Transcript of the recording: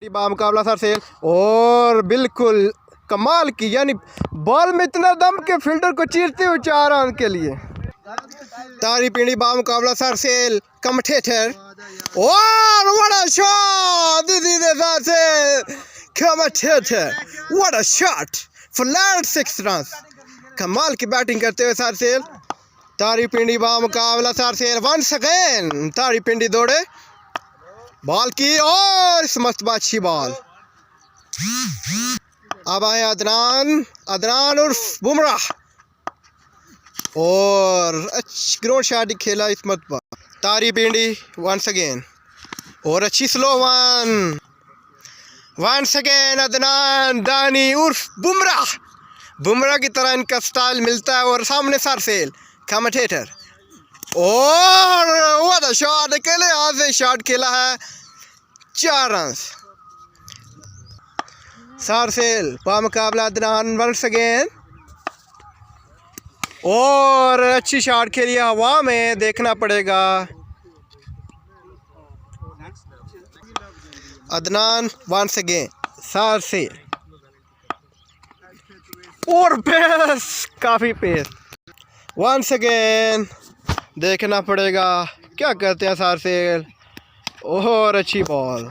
बामुकाबला सर सेल और बिल्कुल कमाल की, यानी बॉल में इतना दम के फील्डर को चीरते हुए 4 रन के लिए। तारी पिंडी बामुकाबला सर सेल कमठेठर और बड़ा शॉट सर सेल commentator, what a shot, flat 6 run. कमाल की बैटिंग करते हुए सर सेल। तारी पिंडी बामुकाबला सर सेल वंस अगेन। तारी पिंडी दौड़े बॉल की और इस मस्तबा अच्छी बॉल। अब आए अदनान उर्फ बुमराह और ग्राउंड शॉट खेला इस मस्तबा। तारी पिंडी वंस अगेन और अच्छी slow one. Once again Adnan Dani उर्फ बुमराह की तरह इनका स्टाइल मिलता है। और सामने सर सेल कमेंटेटर और व्हाट शॉट अकेले हाथ से शॉट खेला है, 4 रन। सर सेल बामुकाबला अदनान वंस अगेन और अच्छी शॉट खेली हवा में, देखना पड़ेगा। अदनान वंस अगेन सर सेल और पेस, काफी पेस। वंस अगेन देखना पड़ेगा क्या करते हैं सर सेल और अच्छी बॉल।